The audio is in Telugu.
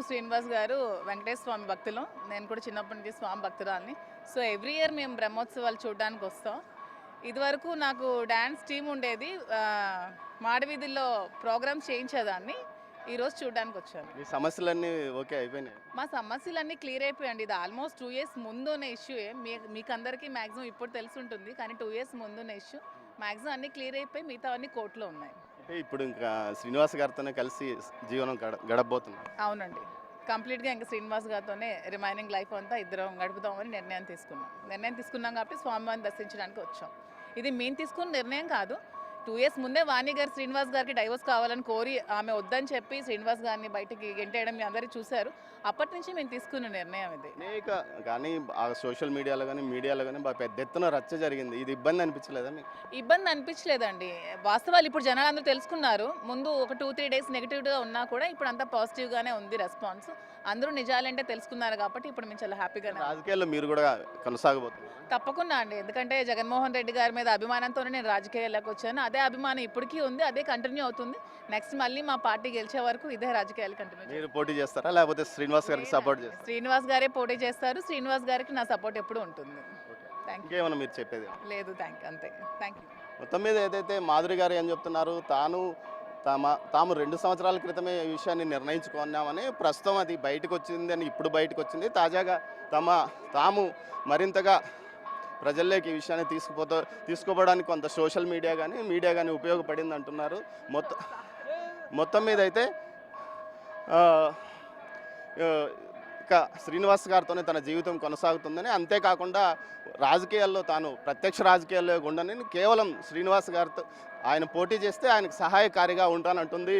శ్రీనివాస్ గారు వెంకటేశ్వర స్వామి భక్తులు. నేను కూడా చిన్నప్పటి నుంచి స్వామి భక్తురాలిని. సో ఎవ్రీ ఇయర్ మేము బ్రహ్మోత్సవాలు చూడడానికి వస్తాం. ఇదివరకు నాకు డ్యాన్స్ టీమ్ ఉండేది. మాడవీధుల్లో ప్రోగ్రామ్స్ చేయించేదాన్ని. ఈరోజు చూడడానికి వచ్చాను. మీ సమస్యలన్నీ ఓకే అయిపోయినాయి. మా సమస్యలన్నీ క్లియర్ అయిపోయాయండి. ఇది ఆల్మోస్ట్ 2 years ముందున్న ఇష్యూయే. మీకు అందరికీ మ్యాక్సిమం ఇప్పుడు తెలుసుంటుంది, కానీ 2 years ముందున్న ఇష్యూ. మ్యాక్సిమం అన్నీ క్లియర్ అయిపోయి మిగతా అన్నీ కోర్టులో ఉన్నాయి. అంటే ఇప్పుడు ఇంకా శ్రీనివాస్ గారితోనే కలిసి జీవనం గడపబోతున్నారు. అవునండి, కంప్లీట్గా ఇంకా శ్రీనివాస్ గారితోనే రిమైనింగ్ లైఫ్ అంతా ఇద్దరం గడుపుదామని నిర్ణయం తీసుకున్నాం కాబట్టి స్వామివారిని దర్శించడానికి వచ్చాం. ఇది మేము తీసుకున్న నిర్ణయం కాదు. 2 years ముందే వాణి గారు శ్రీనివాస్ గారికి డైవోర్స్ కావాలని కోరి ఆమె వద్దని చెప్పి శ్రీనివాస్ గారిని బయటికి గెంటేయడం మీ అందరూ చూశారు. అప్పటి నుంచి మేము తీసుకున్న నిర్ణయం ఇది. అనేక కానీ ఆ సోషల్ మీడియాలో కానీ బాగా పెద్ద ఎత్తున రచ్చ జరిగింది. ఇది ఇబ్బంది అనిపించలేదా మీకు? ఇబ్బంది అనిపించలేదండి. వాస్తవాలు ఇప్పుడు జనాలు అందరూ తెలుసుకున్నారు. ముందు ఒక 2-3 days నెగిటివ్గా ఉన్నా కూడా ఇప్పుడు అంతా పాజిటివ్గానే ఉంది రెస్పాన్స్. అందరూ నిజాలంటే తెలుసుకున్నారు కాబట్టి ఇప్పుడు మేము చాలా హ్యాపీగా. రాజకీయాల్లో మీరు కూడా కొనసాగబోతున్నారు? తప్పకుండా అండి, ఎందుకంటే జగన్మోహన్ రెడ్డి గారి మీద అభిమానంతోనే నేను రాజకీయాల్లోకి వచ్చాను. అదే అభిమానం ఇప్పటికీ ఉంది, అదే కంటిన్యూ అవుతుంది. నెక్స్ట్ మళ్ళీ మా పార్టీ గెలిచే వరకు ఇదే రాజకీయాలు కంటిన్యూ. మీరు పోటీ చేస్తారా లేకపోతే శ్రీనివాస్ గారికి సపోర్ట్ చేస్తారా? శ్రీనివాస్ గారే పోటీ చేస్తారు. శ్రీనివాస్ గారికి నా సపోర్ట్ ఎప్పుడు ఉంటుంది. ఇంకేమన్నా మీరు చెప్పేది? లేదు, అంతే. Thank you. మొత్తం మీద ఏదైతే మాధురి గారు ఏం చెప్తున్నారు, తాము 2 సంవత్సరాల క్రితమే ఈ విషయాన్ని నిర్ణయించుకున్నామని, ప్రస్తుతం అది బయటకు వచ్చింది అని ఇప్పుడు బయటకు వచ్చింది. తాజాగా తాము మరింతగా ప్రజల్లోకి ఈ విషయాన్ని తీసుకోవడానికి కొంత సోషల్ మీడియా కానీ ఉపయోగపడింది అంటున్నారు. మొత్తం మీద అయితే ఇక శ్రీనివాస్ గారితోనే తన జీవితం కొనసాగుతుందని, అంతేకాకుండా రాజకీయాల్లో తాను ప్రత్యక్ష రాజకీయాల్లో ఉండని కేవలం శ్రీనివాస్ గారితో ఆయన పోటీ చేస్తే ఆయనకు సహాయకారిగా ఉంటానంటుంది.